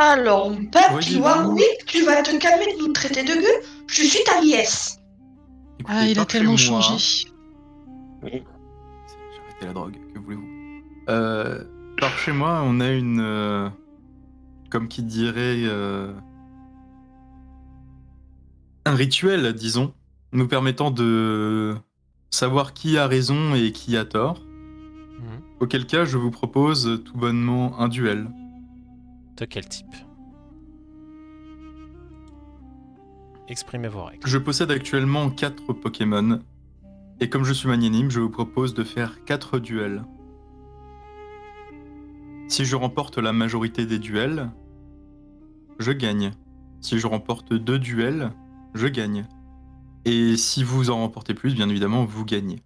Alors, mon papy Voyez-vous Warwick, tu vas te calmer de nous traiter de gueux. Je suis ta nièce. Écoutez, Ah, il a par chez tellement moi, changé. J'ai arrêté la drogue, que voulez-vous par chez moi, on a une... comme qui dirait... un rituel, disons, nous permettant de savoir qui a raison et qui a tort. Auquel cas, je vous propose tout bonnement un duel. De quel type? Exprimez vos règles. Je possède actuellement 4 Pokémon. Et comme je suis magnanime, je vous propose de faire 4 duels. Si je remporte la majorité des duels, je gagne. Si je remporte 2 duels, je gagne. Et si vous en remportez plus, bien évidemment, vous gagnez.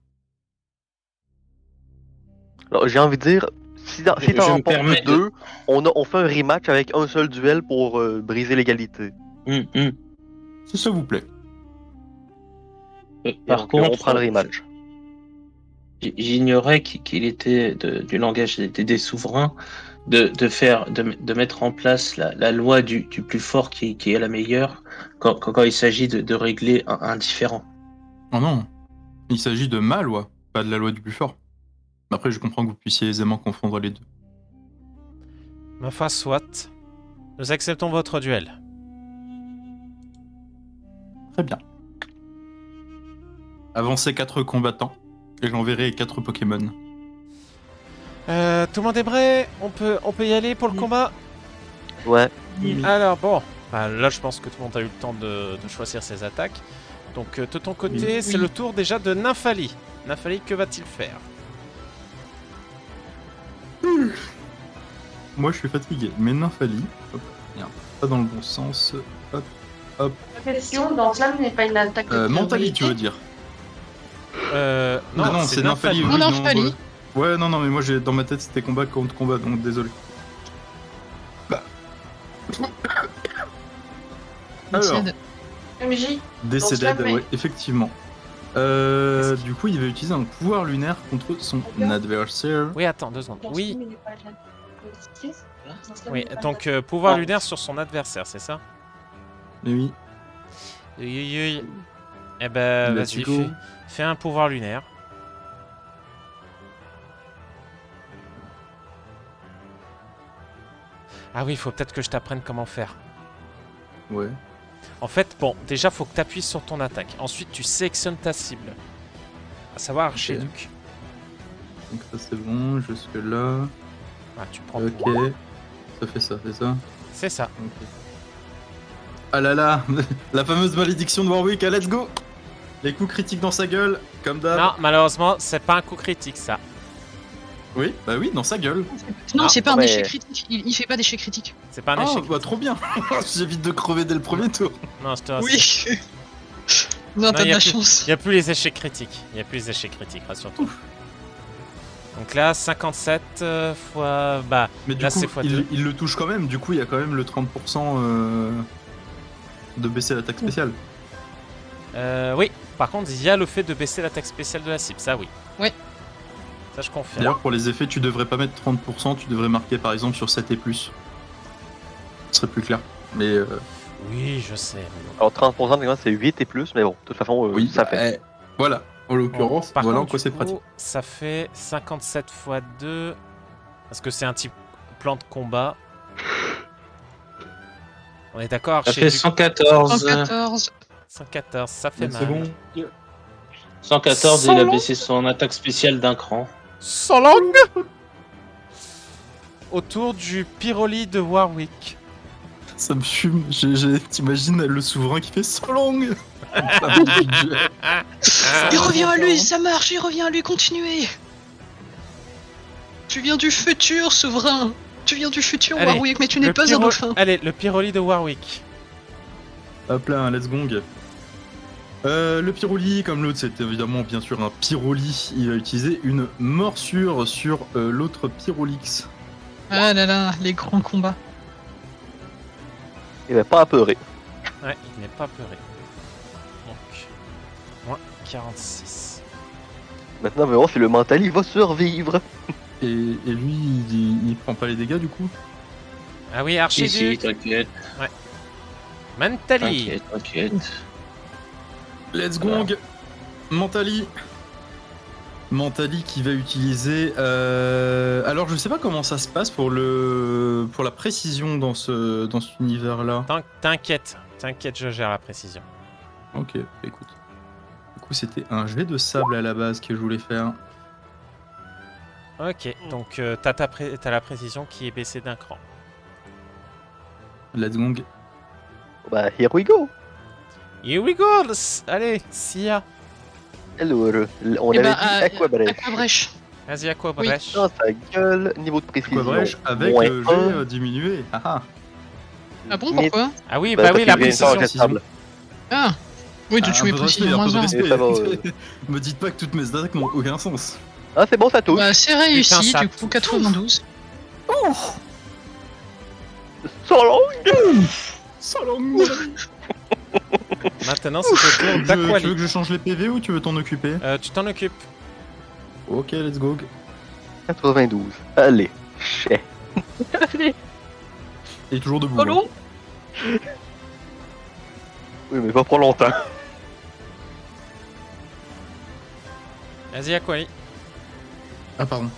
Alors, j'ai envie de dire, si t'en Je me remportes permets de- 2, on fait un rematch avec un seul duel pour briser l'égalité. Si ça vous plaît. Par Donc, contre, on prend le rematch. j'ignorais qu'il était du langage des souverains de mettre en place la loi du plus fort qui est la meilleure quand il s'agit de régler un différend. Oh non, il s'agit de ma loi, pas de la loi du plus fort. Après, je comprends que vous puissiez aisément confondre les deux. Ma foi, soit. Nous acceptons votre duel. Très bien. Avancez 4 combattants, et j'enverrai 4 Pokémon. Tout le monde est prêt? On peut y aller pour le combat? Ouais. Alors bon, là je pense que tout le monde a eu le temps de choisir ses attaques. Donc de ton côté, c'est le tour déjà de Nymphali. Nymphali, que va-t-il faire? Moi, je suis fatigué, mais Nymphali, hop, merde, pas dans le bon sens, hop, hop. La question dans Slam n'est pas une attaque de Mentali, priorité. tu veux dire? Non, c'est Nymphali. Non, Nymphali. Ouais, non, mais moi, dans ma tête, c'était combat contre combat, donc désolé. Bah. Alors, MJ, Décéded, Slam, ouais, effectivement. Du coup, il va utiliser un pouvoir lunaire contre son adversaire. Oui, attends, 2 secondes. Oui, donc pouvoir lunaire sur son adversaire, c'est ça? Oui. Oui. Eh ben, Let's vas-y, go. fais un pouvoir lunaire. Ah oui, il faut peut-être que je t'apprenne comment faire. Ouais. En fait, bon, déjà, faut que tu appuies sur ton attaque. Ensuite, tu sélectionnes ta cible. À savoir Archiduc. Donc ça, c'est bon, jusque là. Ah, tu prends Ok. Ça fait ça, c'est ça. C'est ça. Ok. Ah là là, la fameuse malédiction de Warwick, let's go. Les coups critiques dans sa gueule, comme d'hab. Non, malheureusement, c'est pas un coup critique, ça. Oui, bah oui, dans sa gueule. Non, c'est pas un mais- échec critique. Il fait pas d'échec critique. C'est pas un Ah, échec. bah trop bien. J'évite de crever dès le premier tour. Non, je te rassure. Oui. Non, t'as de y a la plus- chance. Il n'y a plus les échecs critiques. Rassure-toi. Donc là, 57 fois... Bah, Mais du là, coup, c'est fois 2. il le touche quand même. Du coup, il y a quand même le 30% de baisser l'attaque spéciale. Oui, par contre, il y a le fait de baisser l'attaque spéciale de la cible, ça oui. Ouais. Ça, je confirme. D'ailleurs, pour les effets, tu devrais pas mettre 30%, tu devrais marquer par exemple sur 7 et plus. Ce serait plus clair. Mais Oui, je sais. Alors 30% c'est 8 et plus, mais bon, de toute façon, oui, ça fait. Voilà. En l'occurrence, Par voilà en contre, quoi du c'est coup, pratique. ça fait 57 fois 2. Parce que c'est un type plan de combat. On est d'accord, Ça fait Archiduc 114. 114. 114, ça fait C'est mal. bon. 114 et il a baissé son attaque spéciale d'un cran. Sans langue. Autour du Pyroli de Warwick. Ça me fume. T'imagines le souverain qui fait so long. Il revient à lui, ça marche, il revient à lui, continuez. Tu viens du futur, souverain. Tu viens du futur, Allez, Warwick, mais tu n'es pas un dauphin. Allez, le Pyroli de Warwick. Hop là, un let's gong. Le pyroli, comme l'autre, c'est évidemment bien sûr un pyroli. Il va utiliser une morsure sur l'autre pyrolix. Ah là là, les grands combats. Il va pas apeurer. Ouais, il n'est pas peuré. Donc, moins 46. Maintenant, on va voir si le mental il va survivre. Et lui, il prend pas les dégâts du coup. Ah oui, Si, Archiduc. t'inquiète. Mantali. T'inquiète. Let's gong. Mentali. Mentali qui va utiliser. Alors, je sais pas comment ça se passe pour la précision dans cet univers-là. T'inquiète, je gère la précision. Ok, écoute. Du coup, c'était un jet de sable à la base que je voulais faire. Ok, donc t'as la précision qui est baissée d'un cran. Let's gong. Bah, here we go. Here we go. Allez, Sia. Alors, on Eh avait ben, dit Aquabrèche. Aquabrèche. Vas-y, à quoi, Oui. brèche. Dans sa gueule, niveau de précision. Aquabrèche avec moins le un. jet diminué. Ah ah. Ah bon, Mais- pourquoi? Ah oui, Bah, bah parce oui, la qu'il vient de faire un précision. jet de sable. Ah oui, donc Ah, tu un mets peu de respect, précision un peu de moins 1. respect. Ça va, Me dites pas que toutes mes attaques n'ont aucun sens. Ah, c'est bon, ça touche. Bah, c'est réussi, Putain, ça du coup, touche. 92. Sans langue. Maintenant, c'est au tour Tu veux d'Aquali. que je change les PV ou tu veux t'en occuper? Tu t'en occupes. Ok, let's go. 92. Allez. Chais. Allez. Et toujours debout. Oh hein. non. Oui, mais pas pour longtemps. Vas-y, Aquali. Ah, pardon.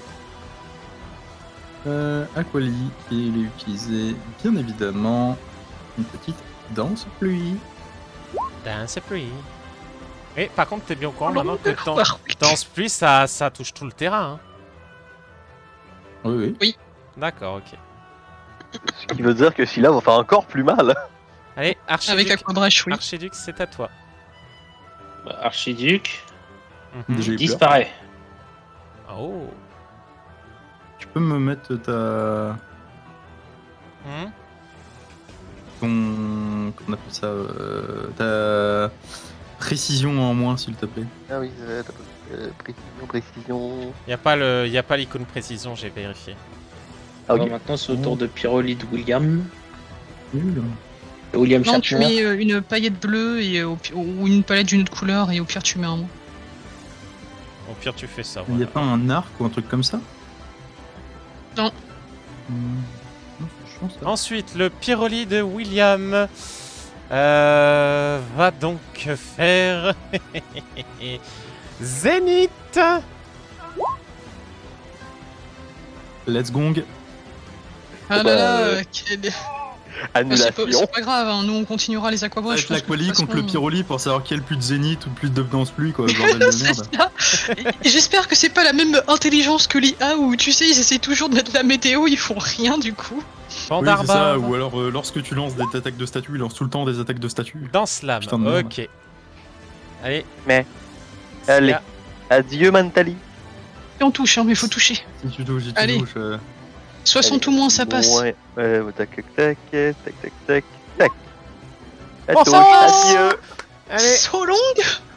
Aquali, qui est utilisé, bien évidemment, une petite danse pluie. Dance pluie. Et par contre, t'es bien au courant Oh, maintenant que non. danse pluie, ça touche tout le terrain. Hein. Oui, oui. D'accord, ok. Ce qui veut dire que celui-là va faire encore plus mal. Allez, Avec Archiduc. Aquabrèche, oui. Archiduc, c'est à toi. Bah, Archiduc Mhm. Déjà eu peur. disparaît. Oh. Tu peux me mettre Mhm. Qu'on appelle ça ta précision en moins, s'il te plaît. Ah oui, précision. Y a pas l'icône précision, j'ai vérifié. Ah, Alors ok. maintenant, c'est au tour de Pyroli de William. Nul. William Non, tu Shatner. mets une paillette bleue et, ou une palette d'une autre couleur et au pire tu mets un mot. Au pire, tu fais ça. Il n'y Voilà. a pas un arc ou un truc comme ça? Non. Non, c'est chiant, ça. Ensuite, le Pyroli de William va donc faire Zénith. Let's gong. Ah Bah, là là, quel... Annulation. c'est pas grave, hein, nous on continuera les aquabrèches. Avec l'Aquali contre le Pyroli pour savoir quel plus de zénith ou plus de danse pluie, quoi. Bordel de C'est merde. ça. Et j'espère que c'est pas la même intelligence que l'IA où tu sais, ils essaient toujours de mettre la météo, ils font rien du coup. Oui, c'est Pandarbar ça. Ou alors, lorsque tu lances des attaques de statue, il lance tout le temps des attaques de statue. dans Slam. Putain de merde. Ok. Allez. Mais. Sia. Allez. Adieu, Mantali. Et on touche, hein, mais faut toucher. Si tu touches, si tu Allez. touches. 60 ou moins, ça passe. Ouais, tac, tac, tac, tac, tac, tac, tac. Ça Oh, touche. ça passe. Adieu. Allez. So long,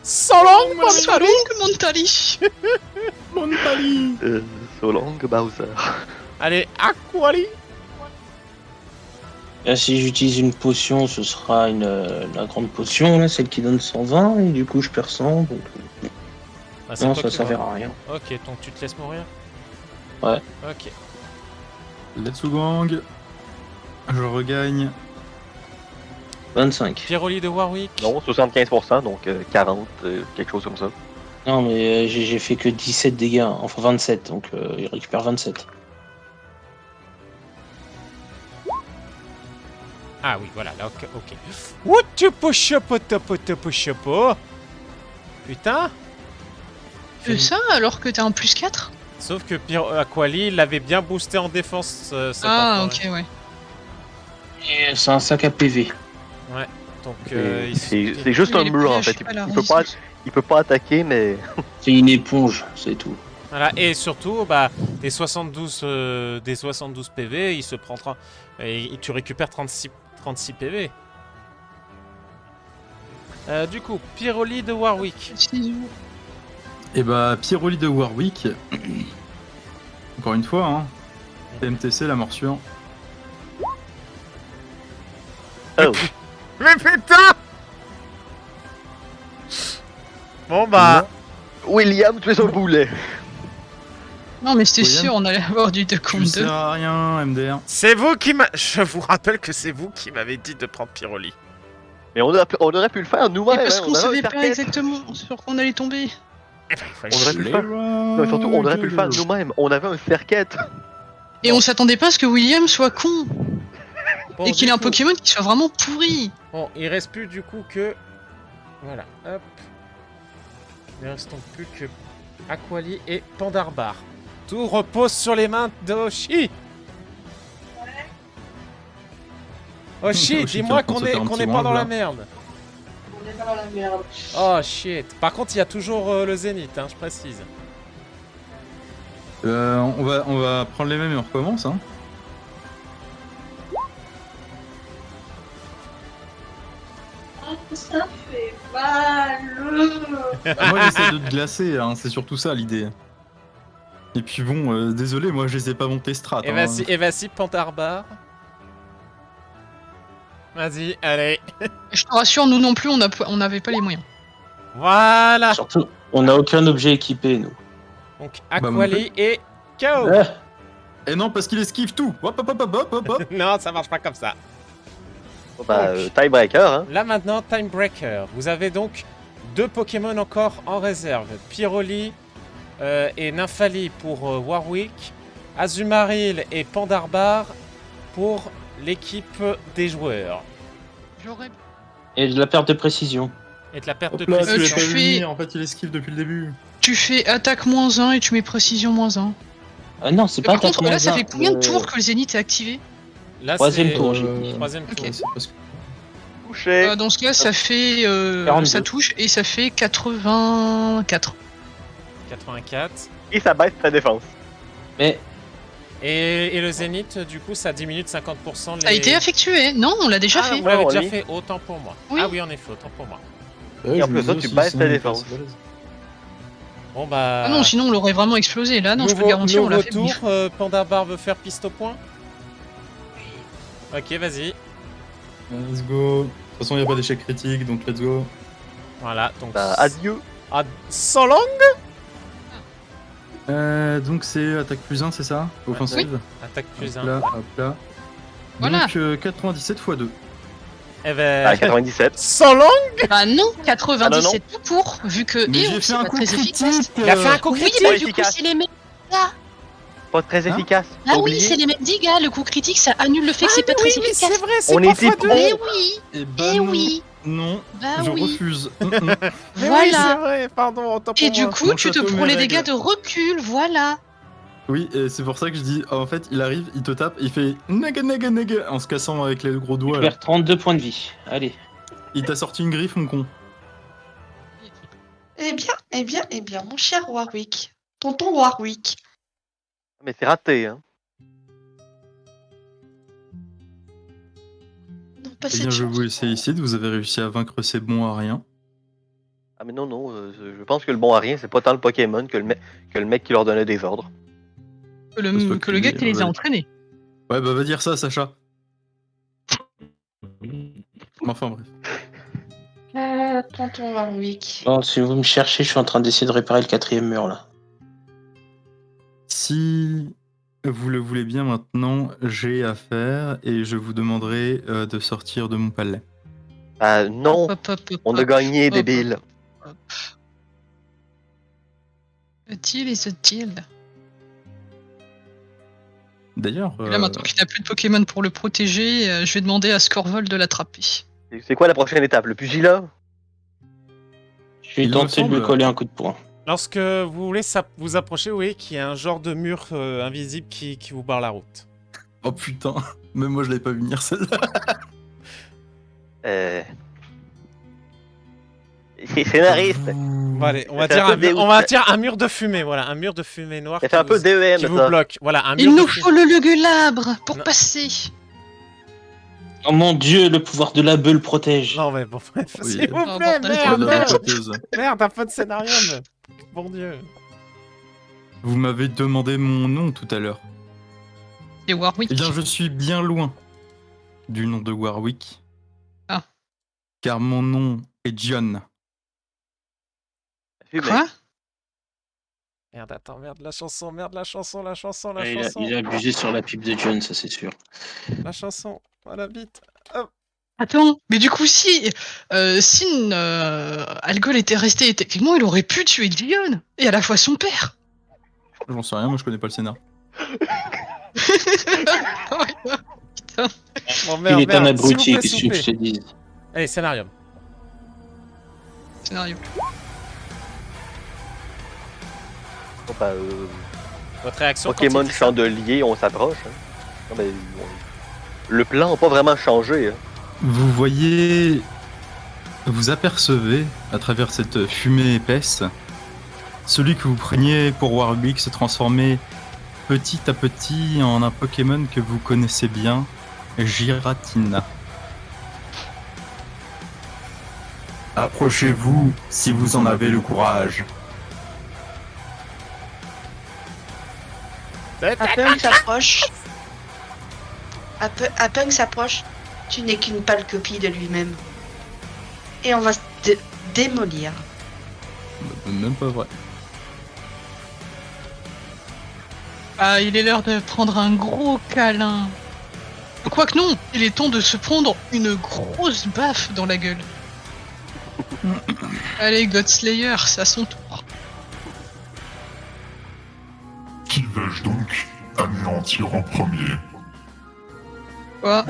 So long, so long, Montali. Montali. So long, Bowser. Allez, Aquali. Là, si j'utilise une potion, ce sera la grande potion, là, celle qui donne 120, et du coup je perds 100, donc Ah, c'est non, toi ça qui servira à rien. vas. Ok, donc tu te laisses mourir. Ouais. Ok. Let's gang. Je regagne. 25. Pyroli de Warwick. Non, 75%, donc 40, quelque chose comme ça. Non, mais j'ai fait que 17 dégâts, enfin 27, donc il récupère 27. Ah oui, voilà, là, ok. Ok. What tu push up, putain. Ça alors que t'as un plus 4? Sauf que Aquali l'avait bien boosté en défense. cet Ah, enfoiré. ok, ouais. Et c'est un sac à PV. Donc, C'est juste un Mais mur en les fait. PH, pas la Il peut pas attaquer, mais. C'est une éponge, c'est tout. Voilà, et surtout, bah, des 72 PV, il se prend 30, et tu récupères 36 PV. Du coup, Pyroli de Warwick. Et bah, Pyroli de Warwick. Encore une fois, hein. TMTC, la morsure. Oh. Mais putain. Bon bah, William, tu es un boulet. Non, mais c'était William, sûr, on allait avoir du 2 Tu contre 2. sers à rien, MDR. C'est vous qui m'a... Je vous rappelle que c'est vous qui m'avez dit de prendre Pyroli. Mais on aurait pu le faire nous-mêmes. Mais parce hein, qu'on on avait un savait pas faire-quête. exactement sur quoi on allait tomber. Eh ben, il fallait- On aurait pu le faire. Non, surtout, on aurait pu le faire nous-mêmes. On avait un faire-quête. Et on s'attendait pas à ce que William soit con. Bon, Et qu'il du ait un coup- Pokémon qui soit vraiment pourri. Bon, il reste plus du coup que... Voilà, hop. Il ne reste donc plus que Aquali et Pandarbar. Tout repose sur les mains d'Oshi. Oshi, Oshi qui dis-moi est en train de qu'on se est, faire un qu'on petit n'est pas round, dans la là. merde. On est pas dans la merde. Oh shit. Par contre, il y a toujours le Zénith, hein, je précise. On va prendre les mêmes et on recommence, hein. Ah, ça fait mal. Moi j'essaie de te glacer, hein, c'est surtout ça l'idée. Et puis bon, désolé, moi je les ai pas montés strat. Et vas-y, Pandarbar. Vas-y, allez. Je te rassure, nous non plus, on n'avait pas les moyens. Voilà. Surtout, on n'a aucun objet équipé, nous. Donc mon Aquali et KO. Ah, Et non, parce qu'il esquive tout. Hop hop hop hop hop hop hop. Non, ça marche pas comme ça. Bon, bah, tiebreaker, hein. Là maintenant, Time Breaker. Vous avez donc 2 Pokémon encore en réserve. Pyroli et Nymphali pour Warwick. Azumarill et Pandarbar pour l'équipe des joueurs. J'aurais. et de la perte de précision. Et de la perte de Hop là, tu l'as précision. pas tu vu fais- venir, en fait il esquive depuis le début. Tu fais attaque -1 et tu mets précision -1. Ah non, c'est Mais pas par contre, là, ça attaquement fait combien de un, tours que le Zénith est activé? Là, Troisième c'est- tour, j'ai dit. Troisième Ok. tour. Ouais, c'est parce que- Touché. Dans ce cas, ça fait. 42. Ça touche et ça fait 84. 84. Et ça baisse ta défense. Mais Et le Zénith, du coup, ça diminue de 50% les... Ça a été effectué? Non, on l'a déjà Ah, fait. vous l'avez Oh, déjà oui. fait, autant pour moi. Oui. Ah oui, en effet, autant pour moi. Et en plus, ça, tu baisses ta défense. Bon bah... Ah non, sinon on l'aurait vraiment explosé. Là, non, je peux te garantir, on l'a fait. tour, bif. Pandarbar veut faire piste au point. Ok, vas-y. Let's go. De toute façon, il a pas d'échec critique, donc let's go. Voilà, donc... Bah, adieu. Ah, sans langue. Donc c'est attaque +1, c'est ça? Offensive. Attaque plus Hop 1. là, hop là. Voilà. Donc 97 x 2. Eh ben... Bah, 97. Sans langue. Bah non, 97 Ah, tout court, vu que Mais et j'ai c'est fait un pas coup très efficace. critique. Il a fait un coup Oui, critique. bah Pas du coup, efficace. c'est les mêmes. Pas très Hein efficace. Ah Oublié. oui, c'est les mêmes dégâts. Le coup critique, ça annule le fait que c'est pas très oui, efficace. c'est vrai, c'est On pas était fois deux. bon. Eh oui, Et eh oui, Non, bah je oui. refuse. Mais oui, c'est Voilà. vrai, pardon, autant pour Et du moi. coup, Mon tu te château, prends mes les dégâts règles. de recul, voilà. Oui, et c'est pour ça que je dis, en fait, il arrive, il te tape, il fait nega nega nega en se cassant avec les gros tu doigts. là. perds 32 points de vie. Allez. Il t'a sorti une griffe, mon con. Eh bien, mon cher Warwick. Tonton Warwick. Mais c'est raté, hein. Non, pas Eh cette bien, je chance. vous essayer ici, vous avez réussi à vaincre ces bons à rien. Ah, mais non, non. Je pense que le bon à rien, c'est pas tant le Pokémon que le mec qui leur donnait des ordres. Que Parce le, que le gars qui les a ouais. entraînés. Ouais, bah va dire ça, Sacha. Enfin bref. Tonton Warwick. Bon, si vous me cherchez, je suis en train d'essayer de réparer le 4e mur là. Si vous le voulez bien maintenant, j'ai affaire et je vous demanderai de sortir de mon palais. Ah, non. Hop, hop, hop, On a hop. gagné, Hop, débile. Est-il et ce-t-il D'ailleurs, Et là, maintenant qu'il n'a plus de Pokémon pour le protéger, je vais demander à Scorvol de l'attraper. C'est quoi la prochaine étape? Le pugilat? Je vais Il me tenter de lui semble. coller un coup de poing. Lorsque vous voulez vous approcher, vous voyez qu'il y a un genre de mur invisible qui vous barre la route. oh putain, même moi je l'avais pas vu venir celle-là. C'est scénariste. Bon, allez, on va Ça fait dire un peu on va dire un mur de fumée, voilà, un mur de fumée noire Ça fait un peu qui DEM, vous ça. bloque. Voilà, un mur Il de nous fumée. faut le Lugulabre pour Non. passer. Oh mon dieu, le pouvoir de la bulle protège. Non mais bon, bref, Oui. s'il vous Oh, plaît, bordel. Oh, la merde, coteuse. merde, un peu de scénario, mais... Bon Dieu. Vous m'avez demandé mon nom tout à l'heure. Et Warwick. Eh bien, je suis bien loin du nom de Warwick. Ah. Car mon nom est John. Fumé. Quoi Merde, attends, merde, la chanson, la chanson. Il a abusé sur la pipe de John, ça c'est sûr. La chanson, voilà, vite. Attends, mais du coup, si Algol était resté, effectivement, il aurait pu tuer Dion, et à la fois son père. J'en sais rien, moi je connais pas le scénar. Putain. Oh merde, Il est un merde, s'il vous abruti, plaît, qu'est-ce s'il que vous je te plaît. dis? Allez, scénario. Scénario. Bon, bah, Votre réaction Pokémon quand il dit ça. chandelier, on s'approche. Hein. Non, mais, le plan n'a pas vraiment changé. Hein. Vous voyez, vous apercevez à travers cette fumée épaisse, celui que vous preniez pour Warwick se transformer petit à petit en un Pokémon que vous connaissez bien, Giratina. Approchez-vous si vous en avez le courage. Apung s'approche. Apung s'approche. Tu n'es qu'une pâle copie de lui-même. Et on va se démolir. Même pas vrai. Ah, il est l'heure de prendre un gros câlin. Quoique non, il est temps de se prendre une grosse baffe dans la gueule. Allez, Godslayer, c'est à son tour. Qui vais-je donc anéantir en premier? Quoi?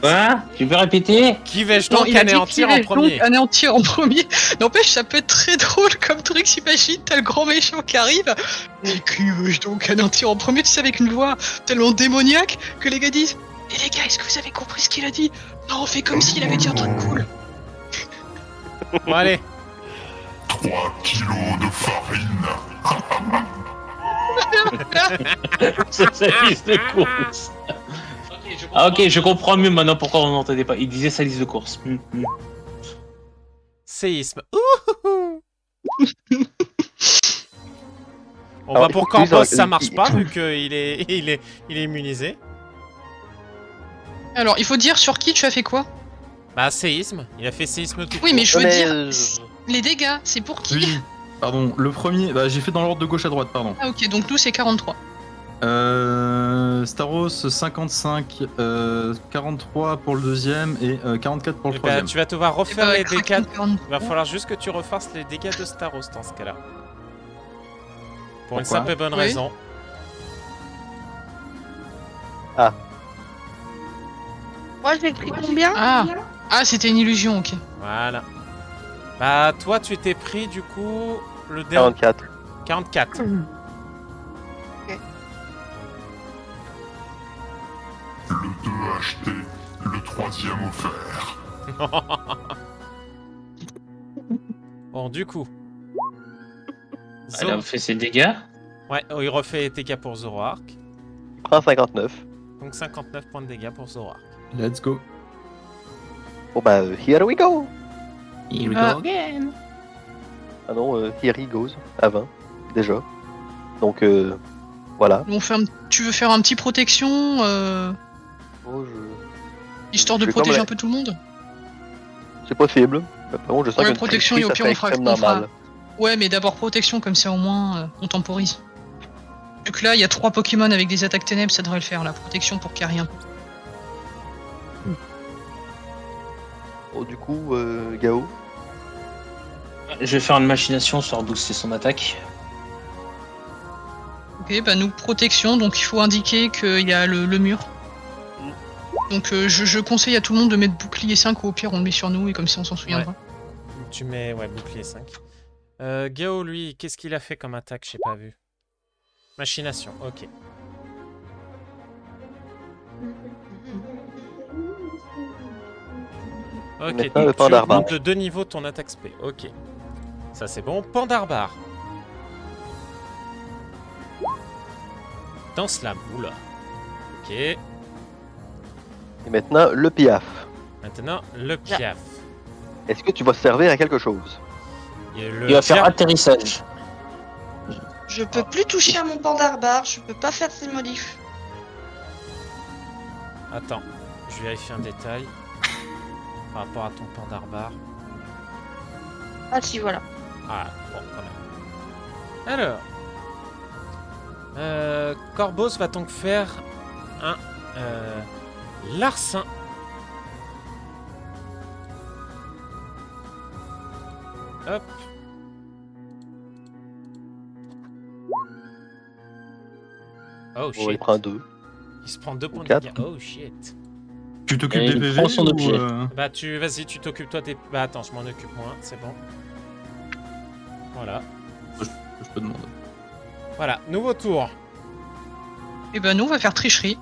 Quoi? Tu peux répéter? Qui vais-je Non, donc il a dit anéantir qu'il en est premier? donc anéantir en premier. N'empêche, ça peut être très drôle comme truc, s'imagine, t'as le grand méchant qui arrive. Et qui veux-je donc anéantir en premier, tu sais, avec une voix tellement démoniaque que les gars disent: et les gars, est-ce que vous avez compris ce qu'il a dit? Non, on fait comme s'il avait dit un truc cool. Bon, allez. 3 kilos de farine. C'est sa liste de courses. Ah ok, je comprends mieux maintenant pourquoi on n'entendait pas. Il disait sa liste de courses. Séisme. Ouhouhou. Bon, Alors, bah pour excuse-moi, Campos, ça marche pas vu qu'il est immunisé. Alors, il faut dire sur qui tu as fait quoi? Bah, séisme. Il a fait séisme tout Oui, mais je veux Mais, dire, les dégâts, c'est pour qui? Oui, pardon, le premier, bah, j'ai fait dans l'ordre de gauche à droite, pardon. Ah ok, donc nous c'est 43. Staros 55, 43 pour le deuxième et 44 pour le Eh ben, troisième. tu vas devoir Eh refaire ben, les dégâts. Kraken 43. Il va falloir juste que tu refasses les dégâts de Staros dans ce cas-là. Pour une Pourquoi simple et bonne Oui. raison. Moi, j'ai pris combien? Ah, c'était une illusion, ok. Voilà. Bah, toi, tu t'es pris du coup le dernier. 44. 44. Le 2 acheté, le 3e offert. Bon, du coup. Elle a fait ses dégâts. Ouais, oh, il refait les dégâts pour Zoroark. Prends 59. Donc 59 points de dégâts pour Zoroark. Let's go. Bon bah, here we go. Here we Ah. go again. Ah non, here he goes. Avant, déjà. Donc, voilà. Tu veux faire un petit protection, Oh, histoire de Je vais protéger comme un peu tout le monde? c'est possible. Mais par contre, je sens Ouais, que protection, et au pire, on fera- mal. Ouais, mais d'abord protection, comme ça au moins on temporise. Vu que là, il y a 3 Pokémon avec des attaques ténèbres, ça devrait le faire, la protection pour qu'il n'y ait rien. Bon, du coup, Gao. Je vais faire une machination sur booster son attaque. Ok, bah nous, protection, donc il faut indiquer qu'il y a le mur. Donc je conseille à tout le monde de mettre bouclier 5, ou au pire on le met sur nous, et comme ça on s'en souviendra. Tu mets, ouais, bouclier 5. Gao, lui, qu'est-ce qu'il a fait comme attaque? J'ai pas vu. Machination, ok. Ok, Maintenant, le donc tu Pandarbar. augmentes de 2 niveaux ton attaque spé. Ok. Ça c'est bon. Pandarbar. Dans Slam. Oula. Ok. Et maintenant, le piaf. Maintenant, le piaf. Est-ce que tu vas servir à quelque chose? Et le Il va faire piaf- atterrissage. Je peux plus toucher à mon Pandarbar, je peux pas faire ses modifs. Attends, je vérifie un détail. Par rapport à ton Pandarbar. Ah si, voilà. Ah, bon, quand même. Alors. Corvos va donc faire un larcin. Hop. Oh shit. il prend 2. Il se prend 2 points de quatre. dégâts. Oh shit. Tu t'occupes Et des il PV prend son ou, objet. Bah vas-y, tu t'occupes toi des... Bah attends, je m'en occupe moi, c'est bon. Voilà. je peux demander. Voilà, nouveau tour. Et ben nous, on va faire tricherie.